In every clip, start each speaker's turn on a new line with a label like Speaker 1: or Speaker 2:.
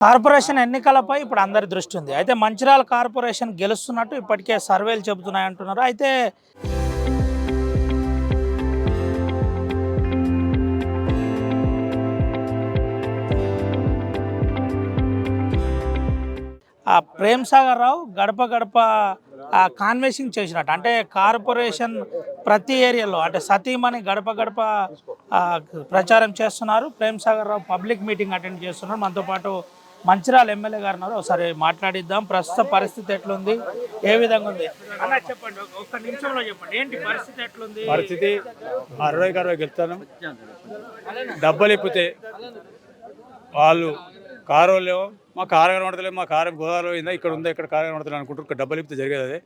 Speaker 1: Corporation ఎన్నికలపై ఇప్పుడు అందరి దృష్టి ఉంది. అయితే మంచిర్యాల కార్పొరేషన్ గెలుస్తున్నట్టు ఇప్పటికే సర్వేలు చెబుతున్నాయి అంటున్నారు. అయితే ఆ ప్రేమ్ సాగర్ రావు గడప గడప కాన్వెన్సింగ్ చేసినట్టు, అంటే కార్పొరేషన్ ప్రతి ఏరియాలో అంటే సతీమణి గడప గడప ప్రచారం చేస్తున్నారు. ప్రేమ్ సాగర్ రావు పబ్లిక్ మీటింగ్ అటెండ్ చేస్తున్నారు. మనతో పాటు మంచిర్యాల ఎమ్మెల్యే గారు ఉన్నారు. ఒకసారి మాట్లాడిద్దాం. ప్రస్తుత పరిస్థితి ఎట్లుంది, ఏ విధంగా ఉంది అన్న చెప్పండి, ఒక్క నిమిషంలో చెప్పండి. ఏంటి పరిస్థితి ఎట్లుంది?
Speaker 2: పరిస్థితి 60 గెలుస్తాను. డబ్బులు ఇప్పితే వాళ్ళు కారు లేవు, మా కారు కనబడతలేదు, మా కారు గోదావరిలో అయిందా, ఇక్కడ ఉందా, ఇక్కడ కారు కనబడతలేదు అనుకుంటారు. డబ్బులు ఇప్పితే జరిగేది అదే.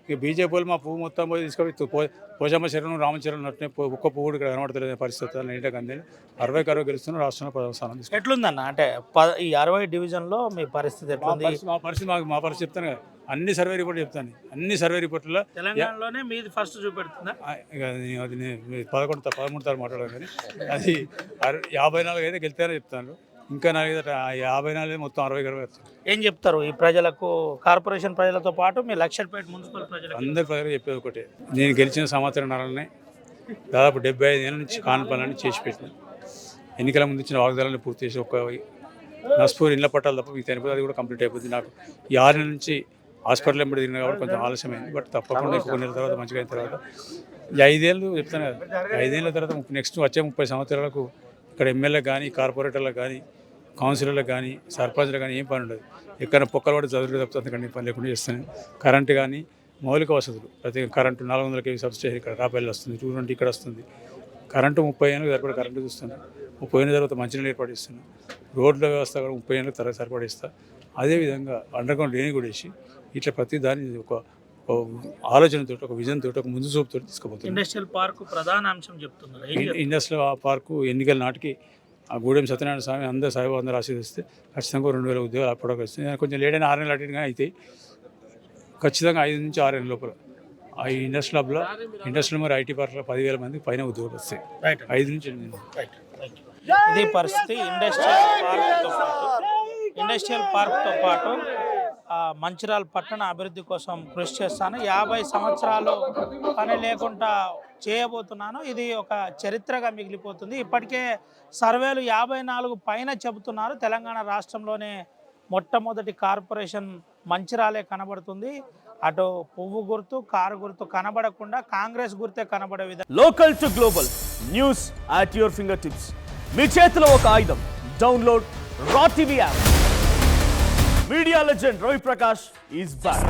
Speaker 2: ఇక బీజేపీ వాళ్ళు మా పువ్వు మొత్తం పోయి తీసుకొని పోషమ్మ చెరువును రామచరణ్ నట్టునే ఒక్క పువ్వు ఇక్కడ కనబడతలేదు పరిస్థితి. ఏంటంటే అంతే 60 గెలుస్తున్నారు. రాష్ట్రంలో 10వ స్థానం తీసుకుంటారు.
Speaker 1: ఎట్లుందన్న, అంటే ఈ 60 డివిజన్లో మీ పరిస్థితి ఎట్లుంది?
Speaker 2: మా పరిస్థితి చెప్తాను కదా, అన్ని సర్వే రిపోర్ట్లు చెప్తాను. అన్ని సర్వే రిపోర్ట్లో
Speaker 1: తెలంగాణలోనే మీది ఫస్ట్ చూపెడుతుందా?
Speaker 2: అది 13 సార్లు మాట్లాడాను, కానీ అది 54 అయితే గెలితేనే చెప్తాను. ఇంకా నాకు 54 మొత్తం 60
Speaker 1: ఏం చెప్తారు ఈ ప్రజలకు, కార్పొరేషన్ ప్రజలతో పాటు మీ లక్షపేట మున్సిపల్ ప్రజలకు?
Speaker 2: అందరి ప్రజలు చెప్పేది ఒకటే, నేను గెలిచిన సంవత్సరాలనే దాదాపు 75 ఏళ్ళ నుంచి కాని పనులన్నీ చేసి పెట్టిన. ఎన్నికల ముందు ఇచ్చిన వాగ్దానాన్ని పూర్తి చేసి ఒక నస్పూర్ ఇళ్ల పట్టాలు తప్ప మీకు అయిపోతుంది. అది కూడా కంప్లీట్ అయిపోతుంది. నాకు ఈ 6 నెలల నుంచి హాస్పిటల్ ఎంబడి తిరిగిన కాబట్టి కొంచెం ఆలస్యమైంది. బట్ తప్పకుండా కొన్ని నెలల తర్వాత మంచిగా అయిన తర్వాత ఈ 5 ఏళ్ళు చెప్తాను కదా, 5 ఏళ్ళ తర్వాత నెక్స్ట్ వచ్చే 30 సంవత్సరాలకు ఇక్కడ ఎమ్మెల్యే కానీ, కార్పొరేటర్లకు కానీ, కౌన్సిలర్లకు కానీ, సర్పంచ్లకు కానీ ఏం పని ఉండదు. ఎక్కడ పొక్కలు పడి చదువులు తప్పుతుంది, అందుకని పని లేకుండా చేస్తాను. కరెంటు కానీ, మౌలిక వసతులు ప్రతి కరెంటు 400 kV సబ్స్టేషన్ ఇక్కడ రాపల్లి వస్తుంది, 220 ఇక్కడ వస్తుంది. కరెంటు 30 ఏళ్ళకి సరిపడా కరెంటు చూస్తున్నాను. 30 ఏళ్ళ తర్వాత మంచినీళ్ళు ఏర్పాటు ఇస్తున్నాను. రోడ్ల వ్యవస్థ కూడా 30 ఏళ్ళకి తర్వాత సరిపడిస్తా. అదేవిధంగా అండర్గ్రౌండ్ డ్రైనేజ్ కూడా వేసి ఇట్లా ప్రతి దాన్ని ఒక ఆలోచనతో, ఒక విజన్ తోటి, ఒక ముందు చూపుతో తీసుకుపోతుంది.
Speaker 1: ఇండస్ట్రియల్ పార్క్ ప్రధాన అంశం చెప్తున్నారు.
Speaker 2: ఇండస్ట్రియల్ పార్కు ఎన్నికల నాటికి ఆ గూడెం సత్యనారాయణ స్వామి అందరూ సాయిబాబా అందరూ ఆశీర్వదిస్తే ఖచ్చితంగా 2000 ఉద్యోగాలు అప్పటికి వస్తాయి. కొంచెం లేట్ అయిన 6 నెలలు అటు అవుతాయి. ఖచ్చితంగా 5 నుంచి 6 ఏళ్ళ లోపల ఆ ఇండస్ట్రియల్ హబ్లో, ఇండస్ట్రియల్ మరి ఐటీ పార్క్లో 10,000 మందికి పైన ఉద్యోగాలు వస్తాయి. 5 నుంచి 8.
Speaker 1: ఇది పరిస్థితి. ఇండస్ట్రియల్ పార్క్తో పాటు మంచిర్యాల పట్టణ అభివృద్ధి కోసం కృషి చేస్తాను. 50 సంవత్సరాలు పని లేకుండా చేయబోతున్నాను. ఇది ఒక చరిత్రగా మిగిలిపోతుంది. ఇప్పటికే సర్వేలు 54 పైన చెబుతున్నారు. తెలంగాణ రాష్ట్రంలోనే మొట్టమొదటి కార్పొరేషన్ మంచిర్యాలే కనబడుతుంది. అటు పువ్వు గుర్తు, కారు గుర్తు కనబడకుండా కాంగ్రెస్ గుర్తే కనబడే విధంగా
Speaker 3: local to global news at your fingertips. మీ చేతిలో ఒక ఆయుధం. డౌన్లోడ్ రా TV app. Media legend Ravi Prakash is back.